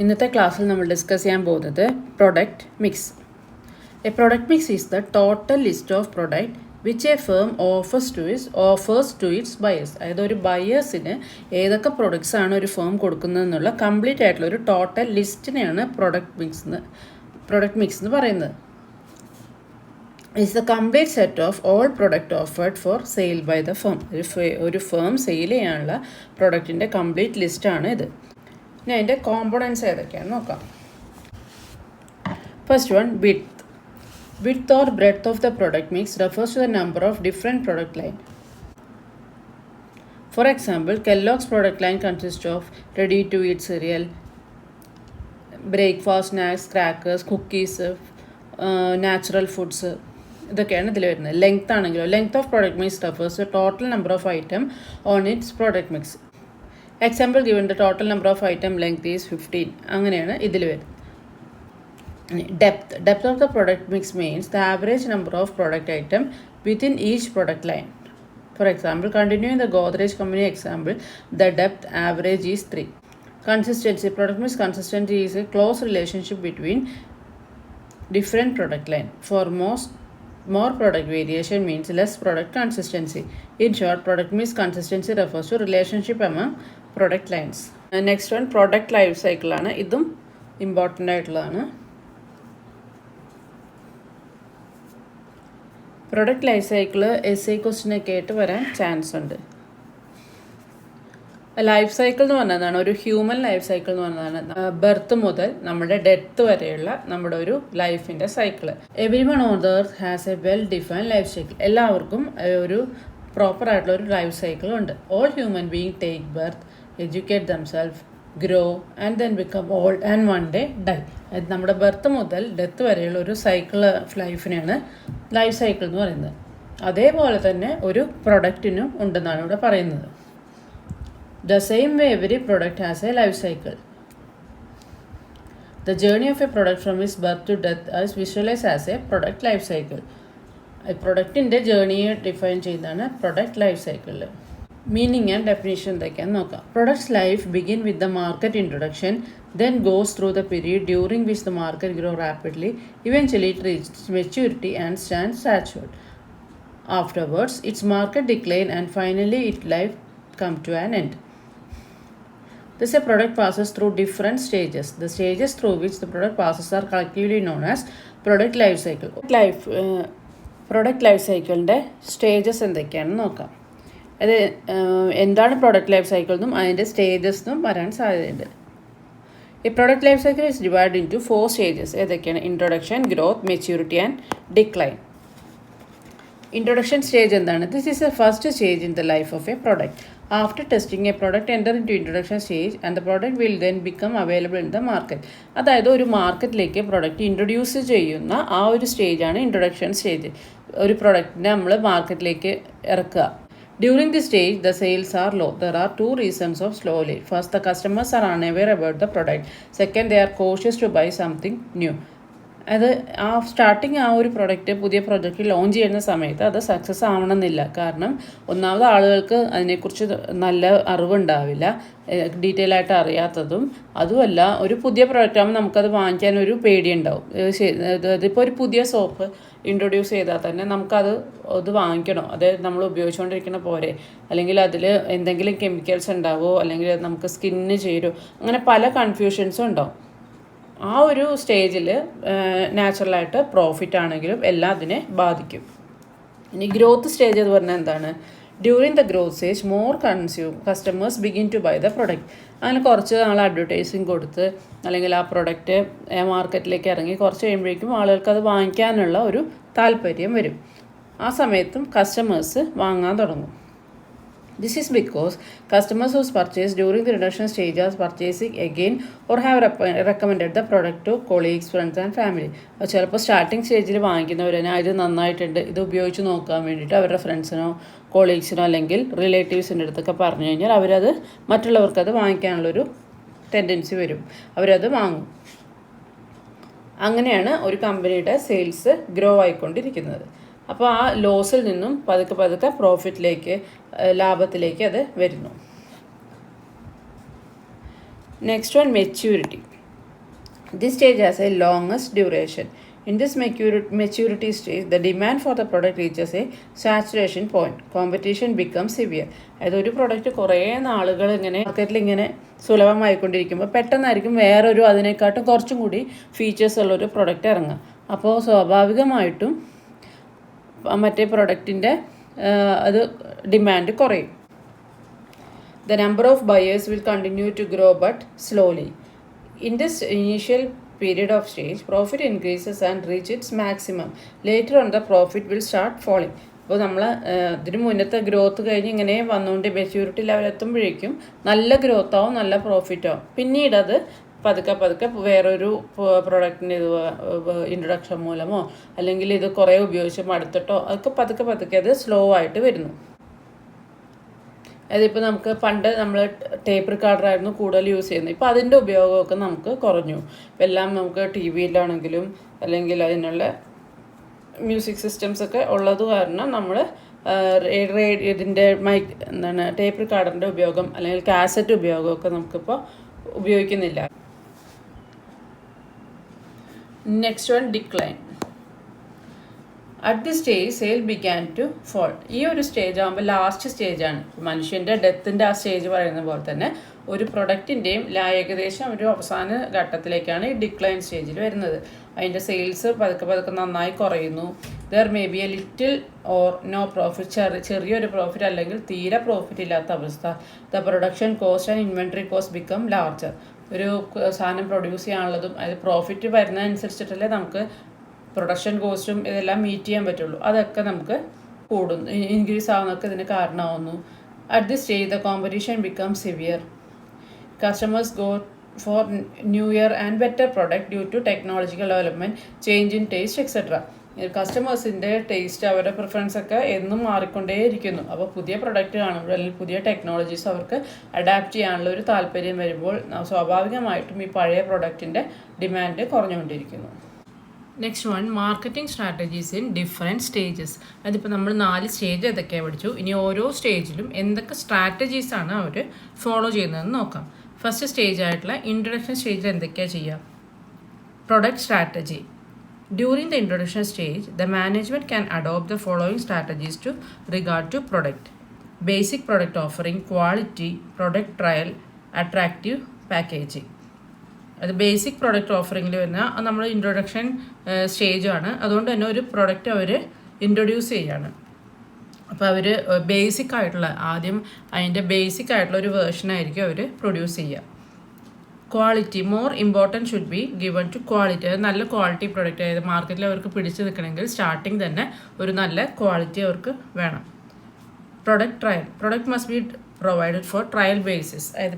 ഇന്നത്തെ ക്ലാസ്സിൽ നമ്മൾ ഡിസ്കസ് ചെയ്യാൻ പോകുന്നത് product mix. A product mix is the total list of product which a firm offers to its buyers. അതായത് ഒരു ബയേഴ്സിന് ഏതൊക്കെ പ്രൊഡക്ട്സ് ആണ് ഒരു ഫേം കൊടുക്കുന്നതെന്നുള്ള കംപ്ലീറ്റ് ആയിട്ടുള്ള ഒരു ടോട്ടൽ ലിസ്റ്റിനെയാണ് പ്രൊഡക്റ്റ് മിക്സ് എന്ന് പറയുന്നത്. It's the complete set of all product offered for sale by the firm. ഒരു ഫേം സെയിൽ ചെയ്യാനുള്ള പ്രൊഡക്റ്റിൻ്റെ കംപ്ലീറ്റ് ലിസ്റ്റാണ് ഇത്. ഇനി അതിൻ്റെ കോമ്പണൻസ് ഏതൊക്കെയാണെന്ന് നോക്കാം. First one, width or breadth of the product mix refers to the number of different product line. For example, Kellogg's product line consists of ready-to-eat cereal, breakfast snacks, crackers, cookies, natural foods. ഇതൊക്കെയാണ് ഇതിൽ വരുന്നത്. Length ആണെങ്കിലോ length of product mix refers to total number of item on its product mix. Example given the total number of item length is 15. അങ്ങനെയാണ് ഇതിൽ വരുന്നത്. Depth of the product mix means the average number of product item within each product line. For example, continuing the Godrej company example, the depth average is 3. Consistency. Product mix consistency is a close relationship between different product line. For more product variation means less product consistency. In short, product mix consistency refers to relationship among product lines. Next one, product life cycle ആണ്. ഇതും important ആയിട്ടുള്ളതാണ്. Product life cycle എസ് ഐ ക്വസ്റ്റിനൊക്കെ ആയിട്ട് വരാൻ chance ഉണ്ട്. Life cycle എന്ന് പറഞ്ഞതാണ് ഒരു ഹ്യൂമൻ ലൈഫ് സൈക്കിൾ എന്ന് പറഞ്ഞതാണ് ബർത്ത് മുതൽ നമ്മുടെ ഡെത്ത് വരെയുള്ള നമ്മുടെ ഒരു ലൈഫിൻ്റെ cycle. Every one on the earth has a well defined life cycle. എല്ലാവർക്കും ഒരു പ്രോപ്പർ ആയിട്ടുള്ള ഒരു ലൈഫ് സൈക്കിൾ ഉണ്ട്. All human being take birth, educate themself, grow and then become old and one day die. നമ്മുടെ birth മുതൽ death വരെയുള്ള ഒരു cycle of ലൈഫിനെയാണ് ലൈഫ് സൈക്കിൾ എന്ന് പറയുന്നത്. അതേപോലെ തന്നെ ഒരു പ്രൊഡക്റ്റിനും ഉണ്ടെന്നാണ് ഇവിടെ പറയുന്നത്. The same way every product has a life cycle. The journey of a product from its birth to death as visualise as a product life cycle. പ്രൊഡക്റ്റിൻ്റെ ജേർണിയെ ഡിഫൈൻ ചെയ്യുന്നതാണ് പ്രൊഡക്റ്റ് ലൈഫ് സൈക്കിളിൽ. മീനിങ് ആൻഡ് ഡെഫിനേഷൻ എന്തൊക്കെയാണെന്ന് നോക്കാം. Products life begin with the market introduction, then goes through the period during which the market grows rapidly. Eventually it reaches maturity and stands saturated. Afterwards, its market decline and finally its life come to an end. Thus, a product passes through different stages. The stages through which the product passes are collectively known as product life cycle. Product life cycle stages എന്തൊക്കെയാണെന്ന് നോക്കാം. അത് എന്താണ് product life cycle എന്നും അതിൻ്റെ stages എന്നും വരാൻ സാധ്യതയുണ്ട്. A product life cycle is divided into 4 stages. ഏതൊക്കെയാണ്? Introduction, growth, maturity and decline. Introduction stage എന്താണ്? This is a first stage in the life of a product. After testing a product enter into introduction stage and the product will then become available in the market. അതായത് ഒരു മാർക്കറ്റിലേക്ക് product introduce ചെയ്യുന്ന ആ ഒരു സ്റ്റേജാണ് introduction stage. ഒരു പ്രൊഡക്റ്റിനെ നമ്മൾ മാർക്കറ്റിലേക്ക് ഇറക്കുക. During this stage, the sales are low. There are 2 reasons of slow sales. First, the customers are unaware about the product. Second, they are cautious to buy something new. അത് starting ആ ഒരു product പുതിയ product launch ചെയ്യുന്ന സമയത്ത് അത് success ആവണമെന്നില്ല. കാരണം ഒന്നാമത് ആളുകൾക്ക് അതിനെക്കുറിച്ച് നല്ല അറിവുണ്ടാവില്ല, ഡീറ്റെയിൽ ആയിട്ട് അറിയാത്തതും. അതുമല്ല ഒരു പുതിയ പ്രൊഡക്റ്റ് ആകുമ്പോൾ നമുക്കത് വാങ്ങിക്കാനൊരു പേടിയുണ്ടാവും. ഇതിപ്പോൾ ഒരു പുതിയ സോപ്പ് ഇൻട്രൊഡ്യൂസ് ചെയ്താൽ തന്നെ അത് വാങ്ങിക്കണോ, അത് നമ്മൾ ഉപയോഗിച്ചുകൊണ്ടിരിക്കുന്ന പോരെ, അല്ലെങ്കിൽ അതിൽ എന്തെങ്കിലും കെമിക്കൽസ് ഉണ്ടാവുമോ, അല്ലെങ്കിൽ നമുക്ക് സ്കിന്നിന് ചേരുമോ, അങ്ങനെ പല കൺഫ്യൂഷൻസും ഉണ്ടാവും. ആ ഒരു സ്റ്റേജിൽ നാച്ചുറലായിട്ട് പ്രോഫിറ്റ് ആണെങ്കിലും എല്ലാം അതിനെ ബാധിക്കും. ഇനി ഗ്രോത്ത് സ്റ്റേജ് എന്ന് പറഞ്ഞാൽ എന്താണ്? During the growth stage more customers begin to buy the product. അങ്ങനെ കുറച്ച് നാൾ അഡ്വർടൈസിങ് കൊടുത്ത് അല്ലെങ്കിൽ ആ പ്രൊഡക്റ്റ് മാർക്കറ്റിലേക്ക് ഇറങ്ങി കുറച്ച് കഴിയുമ്പോഴേക്കും ആളുകൾക്ക് അത് വാങ്ങിക്കാനുള്ള ഒരു താല്പര്യം വരും. ആ സമയത്തും കസ്റ്റമേഴ്സ് വാങ്ങാൻ തുടങ്ങും. This is because customers who purchase during the introduction stage are purchasing again or have recommended the product to colleagues, friends and family. ചിലപ്പോൾ സ്റ്റാർട്ടിങ് സ്റ്റേജിൽ വാങ്ങിക്കുന്നവർ തന്നെ ഇത് നന്നായിട്ടുണ്ട്, ഇത് ഉപയോഗിച്ച് നോക്കാൻ വേണ്ടിയിട്ട് അവരുടെ ഫ്രണ്ട്സിനോ കൊളീഗ്സിനോ അല്ലെങ്കിൽ റിലേറ്റീവ്സിൻ്റെ അടുത്തൊക്കെ പറഞ്ഞു കഴിഞ്ഞാൽ അവരത് മറ്റുള്ളവർക്കത് വാങ്ങിക്കാനുള്ളൊരു ടെൻഡൻസി വരും, അവരത് വാങ്ങും. അങ്ങനെയാണ് ഒരു കമ്പനിയുടെ സെയിൽസ് ഗ്രോ ആയിക്കൊണ്ടിരിക്കുന്നത്. അപ്പോൾ ആ ലോസിൽ നിന്നും പതുക്കെ പ്രോഫിറ്റിലേക്ക്, ലാഭത്തിലേക്ക് അത് വരുന്നു. Next one, maturity. This stage has a longest duration. In this maturity stage, the demand for the product reaches a saturation point. Competition becomes severe. അതായത് ഒരു പ്രൊഡക്റ്റ് കുറേ നാളുകൾ ഇങ്ങനെ മാർക്കറ്റിൽ ഇങ്ങനെ സുലഭമായിക്കൊണ്ടിരിക്കുമ്പോൾ പെട്ടെന്നായിരിക്കും വേറൊരു അതിനെക്കാട്ടും കുറച്ചും കൂടി ഫീച്ചേഴ്സ് ഉള്ളൊരു പ്രൊഡക്റ്റ് ഇറങ്ങുക. അപ്പോൾ സ്വാഭാവികമായിട്ടും മറ്റേ പ്രൊഡക്റ്റിൻ്റെ അത് ഡിമാൻഡ് കുറയും. The number of buyers will continue to grow but slowly. In this initial period of stage, profit increases and reach its maximum. Later on, the profit will start falling. അപ്പോൾ നമ്മൾ ഇതിന് മുന്നത്തെ ഗ്രോത്ത് കഴിഞ്ഞ് ഇങ്ങനെ വന്നുകൊണ്ട് maturity level എത്തുമ്പോഴേക്കും നല്ല growth ആവും, നല്ല പ്രോഫിറ്റ് ആവും. പിന്നീട് അത് പതുക്കെ വേറൊരു പ്രൊഡക്റ്റിൻ്റെ ഇത് ഇൻട്രൊഡക്ഷൻ മൂലമോ അല്ലെങ്കിൽ ഇത് കുറേ ഉപയോഗിച്ച് മടുത്തിട്ടോ അതൊക്കെ പതുക്കെ അത് സ്ലോ ആയിട്ട് വരുന്നു. അതിപ്പോൾ നമുക്ക് പണ്ട് നമ്മൾ ടേപ്പ് റെക്കോർഡറായിരുന്നു കൂടുതൽ യൂസ് ചെയ്യുന്നത്. ഇപ്പോൾ അതിൻ്റെ ഉപയോഗമൊക്കെ നമുക്ക് കുറഞ്ഞു. ഇപ്പം എല്ലാം നമുക്ക് ടി വിയിലാണെങ്കിലും അല്ലെങ്കിൽ അതിനുള്ള മ്യൂസിക് സിസ്റ്റംസൊക്കെ ഉള്ളത് കാരണം നമ്മൾ ഇതിൻ്റെ ടേപ്പ് റെക്കോർഡറിൻ്റെ ഉപയോഗം അല്ലെങ്കിൽ കാസറ്റ് ഉപയോഗമൊക്കെ നമുക്കിപ്പോൾ ഉപയോഗിക്കുന്നില്ല. Next one, decline. At the stage sale began to fall. ഈ ഒരു സ്റ്റേജ് ആകുമ്പോൾ ലാസ്റ്റ് സ്റ്റേജാണ്. മനുഷ്യൻ്റെ ഡെത്തിൻ്റെ ആ സ്റ്റേജ് പറയുന്ന പോലെ തന്നെ ഒരു പ്രൊഡക്റ്റിൻ്റെയും ഏകദേശം ഒരു അവസാന ഘട്ടത്തിലേക്കാണ് ഈ ഡിക്ലൈൻ സ്റ്റേജിൽ വരുന്നത്. അതിൻ്റെ സെയിൽസ് പതുക്കെ നന്നായി കുറയുന്നു. There may be a little or no profit, ചെറിയൊരു പ്രോഫിറ്റ് അല്ലെങ്കിൽ തീരെ പ്രോഫിറ്റ് ഇല്ലാത്ത അവസ്ഥ. The production cost and inventory cost become larger. ഒരു സാധനം പ്രൊഡ്യൂസ് ചെയ്യാനുള്ളതും അതായത് പ്രോഫിറ്റ് വരുന്നതനുസരിച്ചിട്ടല്ലേ നമുക്ക് പ്രൊഡക്ഷൻ കോസ്റ്റും ഇതെല്ലാം മീറ്റ് ചെയ്യാൻ പറ്റുള്ളൂ. അതൊക്കെ നമുക്ക് കൂടുന്നു, ഇൻക്രീസ് ആവുന്നതൊക്കെ ഇതിന് കാരണമാവുന്നു. At the stage the competition become severe. Customers go for newer and better product due to technological development, change in taste etcetera. കസ്റ്റമേഴ്സിൻ്റെ ടേസ്റ്റ് അവരുടെ പ്രിഫറൻസ് ഒക്കെ എന്നും മാറിക്കൊണ്ടേയിരിക്കുന്നു. അപ്പോൾ പുതിയ പ്രൊഡക്റ്റ് കാണുമ്പോൾ അല്ലെങ്കിൽ പുതിയ ടെക്നോളജീസ് അവർക്ക് അഡാപ്റ്റ് ചെയ്യാനുള്ള ഒരു താല്പര്യം വരുമ്പോൾ സ്വാഭാവികമായിട്ടും ഈ പഴയ പ്രൊഡക്റ്റിൻ്റെ ഡിമാൻഡ് കുറഞ്ഞുകൊണ്ടിരിക്കുന്നു. Next one, marketing strategies in different stages. അതിപ്പോൾ നമ്മൾ 4 സ്റ്റേജ് ഏതൊക്കെയാണ് പഠിച്ചു. ഇനി ഓരോ സ്റ്റേജിലും എന്തൊക്കെ സ്ട്രാറ്റജീസാണ് അവർ ഫോളോ ചെയ്യുന്നതെന്ന് നോക്കാം. ഫസ്റ്റ് സ്റ്റേജ് ആയിട്ടുള്ള ഇൻട്രൊഡക്ഷൻ സ്റ്റേജിൽ എന്തൊക്കെയാണ് ചെയ്യുക? Product strategy. During the introduction stage the management can adopt the following strategies to regard to product. Basic product offering, quality, product trial, attractive packaging. അത് ബേസിക് പ്രൊഡക്റ്റ് ഓഫറിങ്ങിൽ വരുന്ന നമ്മൾ ഇൻട്രൊഡക്ഷൻ സ്റ്റേജാണ്. അതുകൊണ്ട് തന്നെ ഒരു പ്രൊഡക്റ്റ് അവർ ഇൻട്രൊഡ്യൂസ് ചെയ്യുകയാണ്. അപ്പോൾ അവർ ബേസിക് ആയിട്ടുള്ള ആദ്യം അതിൻ്റെ ബേസിക് ആയിട്ടുള്ള ഒരു വേർഷനായിരിക്കും അവർ പ്രൊഡ്യൂസ് ചെയ്യുക. Quality, more important should be given to quality. അത് നല്ല ക്വാളിറ്റി പ്രൊഡക്റ്റ്, അതായത് മാർക്കറ്റിൽ അവർക്ക് പിടിച്ചു നിൽക്കണമെങ്കിൽ സ്റ്റാർട്ടിങ് തന്നെ ഒരു നല്ല ക്വാളിറ്റി അവർക്ക് വേണം. Product trial. Product must be provided four trial basis. അതായത്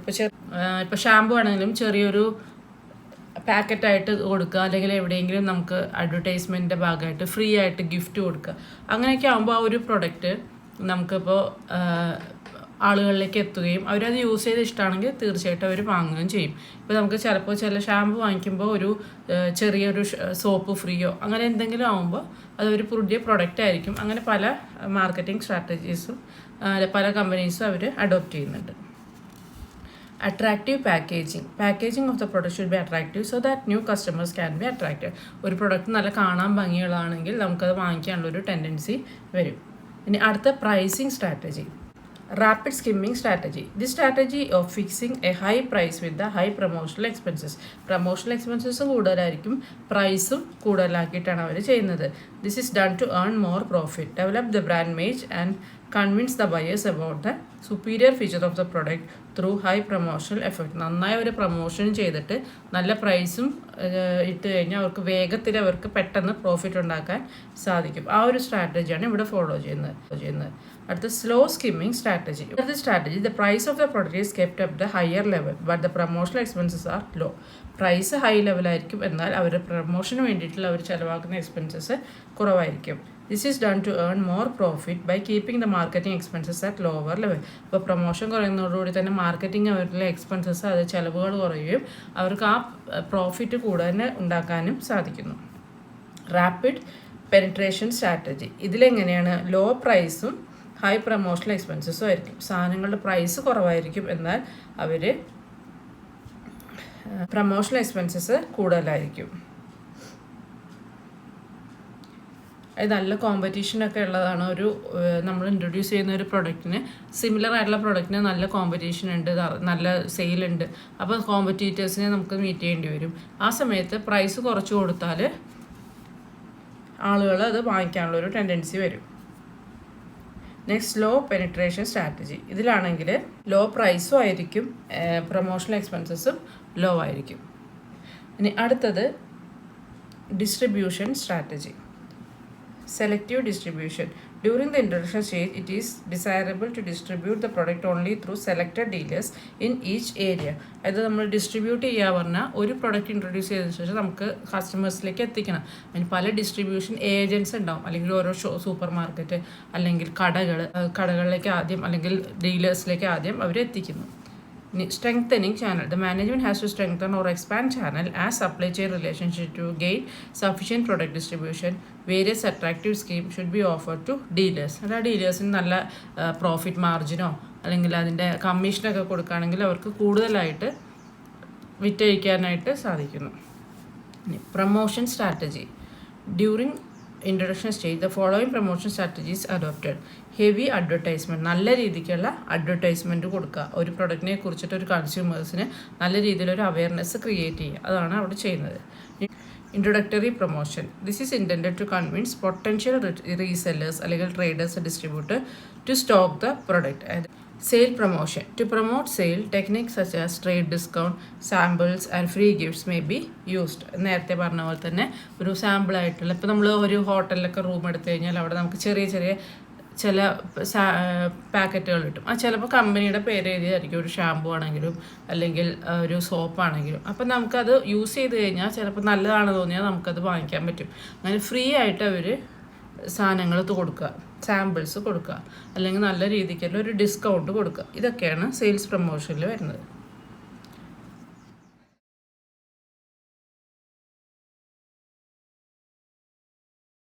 ഇപ്പോൾ ഷാമ്പു ആണെങ്കിലും ചെറിയൊരു പാക്കറ്റായിട്ട് കൊടുക്കുക, അല്ലെങ്കിൽ എവിടെയെങ്കിലും നമുക്ക് അഡ്വർടൈസ്മെൻറ്റിൻ്റെ ഭാഗമായിട്ട് ഫ്രീ ആയിട്ട് ഗിഫ്റ്റ് കൊടുക്കുക. അങ്ങനെയൊക്കെ ആകുമ്പോൾ ആ ഒരു പ്രൊഡക്റ്റ് നമുക്കിപ്പോൾ ആളുകളിലേക്ക് എത്തുകയും അവരത് യൂസ് ചെയ്ത് ഇഷ്ടമാണെങ്കിൽ തീർച്ചയായിട്ടും അവർ വാങ്ങുകയും ചെയ്യും. ഇപ്പോൾ നമുക്ക് ചിലപ്പോൾ ചില ഷാമ്പു വാങ്ങിക്കുമ്പോൾ ഒരു ചെറിയൊരു സോപ്പ് ഫ്രീയോ അങ്ങനെ എന്തെങ്കിലും ആകുമ്പോൾ അതൊരു പുതിയ പ്രൊഡക്റ്റ് ആയിരിക്കും. അങ്ങനെ പല മാർക്കറ്റിംഗ് സ്ട്രാറ്റജീസും പല കമ്പനീസും അവർ അഡോപ്റ്റ് ചെയ്യുന്നുണ്ട്. Attractive packaging. Packaging of the product should be attractive so that new customers can be attracted. ഒരു പ്രൊഡക്റ്റ് നല്ല കാണാൻ ഭംഗിയുള്ളതാണെങ്കിൽ നമുക്കത് വാങ്ങിക്കാനുള്ളൊരു ടെൻഡൻസി വരും. ഇനി അടുത്ത pricing strategy. Rapid skimming strategy. This strategy of fixing a high price with the high promotional expenses. Promotional expenses കൂടുതലായിരിക്കും, പ്രൈസും കൂടുതലാക്കിയിട്ടാണ് അവർ ചെയ്യുന്നത്. This is done to earn more profit, develop the brand image and convince the buyers about the superior feature of the product through high promotional effect. നന്നായി അവർ promotion ചെയ്തിട്ട് നല്ല പ്രൈസും ഇട്ട് കഴിഞ്ഞാൽ അവർക്ക് വേഗത്തിൽ അവർക്ക് പെട്ടെന്ന് പ്രോഫിറ്റ് ഉണ്ടാക്കാൻ സാധിക്കും. ആ ഒരു സ്ട്രാറ്റജിയാണ് ഇവിടെ ഫോളോ ചെയ്യുന്നത്. അടുത്ത slow skimming strategy. The strategy the price of the product is kept up the higher level but the promotional expenses are low. Price high ലെവലായിരിക്കും, എന്നാൽ അവർ പ്രൊമോഷന് വേണ്ടിയിട്ടുള്ള അവർ ചിലവാക്കുന്ന എക്സ്പെൻസസ് കുറവായിരിക്കും. This is done to earn more profit by keeping the marketing expenses at lower level. ഇപ്പോൾ promotion കുറയുന്നതോടുകൂടി തന്നെ മാർക്കറ്റിംഗ് അവരുടെ എക്സ്പെൻസസ്, അത് ചിലവുകൾ കുറയുകയും അവർക്ക് ആ പ്രോഫിറ്റ് കൂടുതൽ ഉണ്ടാക്കാനും സാധിക്കുന്നു. Rapid penetration strategy. ഇതിലെങ്ങനെയാണ്? ലോ പ്രൈസും ഹൈ പ്രൊമോഷണൽ എക്സ്പെൻസസും ആയിരിക്കും. സാധനങ്ങളുടെ പ്രൈസ് കുറവായിരിക്കും, എന്നാൽ അവർ പ്രൊമോഷണൽ എക്സ്പെൻസസ് കൂടുതലായിരിക്കും. അത് നല്ല കോമ്പറ്റീഷനൊക്കെ ഉള്ളതാണ്. നമ്മൾ ഇൻട്രൊഡ്യൂസ് ചെയ്യുന്ന ഒരു പ്രൊഡക്റ്റിന്, സിമിലർ ആയിട്ടുള്ള പ്രൊഡക്റ്റിന് നല്ല കോമ്പറ്റീഷൻ ഉണ്ട്, നല്ല സെയിലുണ്ട്. അപ്പോൾ കോമ്പറ്റീറ്റേഴ്സിനെ നമുക്ക് മീറ്റ് ചെയ്യേണ്ടി വരും. ആ സമയത്ത് പ്രൈസ് കുറച്ച് കൊടുത്താൽ ആളുകൾ അത് വാങ്ങിക്കാനുള്ള ഒരു ടെൻഡൻസി വരും. Next, low penetration strategy. ഇതിലാണെങ്കിൽ ലോ പ്രൈസും ആയിരിക്കും, പ്രൊമോഷണൽ എക്സ്പെൻസസും ലോ ആയിരിക്കും. ഇനി അടുത്തത് distribution strategy. Selective distribution. During the introduction stage, it is desirable to distribute the product only through selected dealers in each area. അതായത് നമ്മൾ ഡിസ്ട്രിബ്യൂട്ട് ചെയ്യുക പറഞ്ഞാൽ ഒരു പ്രൊഡക്റ്റ് ഇൻട്രൊഡ്യൂസ് ചെയ്തതിനു ശേഷം നമുക്ക് കസ്റ്റമേഴ്സിലേക്ക് എത്തിക്കണം. അതിന് പല ഡിസ്ട്രിബ്യൂഷൻ ഏജൻറ്റ്സ് ഉണ്ടാവും, അല്ലെങ്കിൽ ഓരോ സൂപ്പർ മാർക്കറ്റ് അല്ലെങ്കിൽ കടകളിലേക്ക് ആദ്യം, അല്ലെങ്കിൽ ഡീലേഴ്സിലേക്ക് ആദ്യം അവർ എത്തിക്കുന്നു. Strengthening channel. The management has to strengthen or expand channel as supply chain relationship to gain sufficient product distribution. Various attractive schemes should be offered to dealers. അതായത് ഡീലേഴ്സിന് നല്ല പ്രോഫിറ്റ് മാർജിനോ അല്ലെങ്കിൽ അതിൻ്റെ കമ്മീഷനൊക്കെ കൊടുക്കുകയാണെങ്കിൽ അവർക്ക് കൂടുതലായിട്ട് വിറ്റഴിക്കാനായിട്ട് സാധിക്കുന്നു. Promotion strategy. During introduction stage the following promotion strategies adopted. Heavy advertisement, നല്ല രീതിക്കുള്ള അഡ്വർടൈസ്മെൻറ്റ് കൊടുക്കുക. ഒരു പ്രൊഡക്റ്റിനെ കുറിച്ചിട്ട് ഒരു കൺസ്യൂമേഴ്സിന് നല്ല രീതിയിലൊരു അവയർനെസ് ക്രിയേറ്റ് ചെയ്യുക, അതാണ് അവിടെ ചെയ്യുന്നത്. Introductory promotion. This is intended to convince potential resellers അല്ലെങ്കിൽ traders, distributor to stock the product. Sale promotion. To promote sale, techniques such as trade discount, samples and free gifts may be used. നേരത്തെ പറഞ്ഞ പോലെ തന്നെ ഒരു സാമ്പിളായിട്ടുള്ള, ഇപ്പോൾ നമ്മൾ ഒരു ഹോട്ടലിലൊക്കെ room എടുത്തു കഴിഞ്ഞാൽ അവിടെ നമുക്ക് ചെറിയ ചില പാക്കറ്റുകൾ കിട്ടും. ആ ചിലപ്പോൾ കമ്പനിയുടെ പേര് എഴുതിയായിരിക്കും, ഒരു ഷാമ്പു ആണെങ്കിലും അല്ലെങ്കിൽ ഒരു സോപ്പാണെങ്കിലും. അപ്പം നമുക്കത് യൂസ് ചെയ്ത് കഴിഞ്ഞാൽ ചിലപ്പോൾ നല്ലതാണ് തോന്നിയാൽ നമുക്കത് വാങ്ങിക്കാൻ പറ്റും. അങ്ങനെ ഫ്രീ ആയിട്ട് അവർ സാധനങ്ങൾ കൊടുക്കുക, സാമ്പിൾസ് കൊടുക്കുക, അല്ലെങ്കിൽ നല്ല രീതിക്കുള്ള ഒരു ഡിസ്കൗണ്ട് കൊടുക്കുക. ഇതൊക്കെയാണ് സെയിൽസ് പ്രൊമോഷനിൽ വരുന്നത്.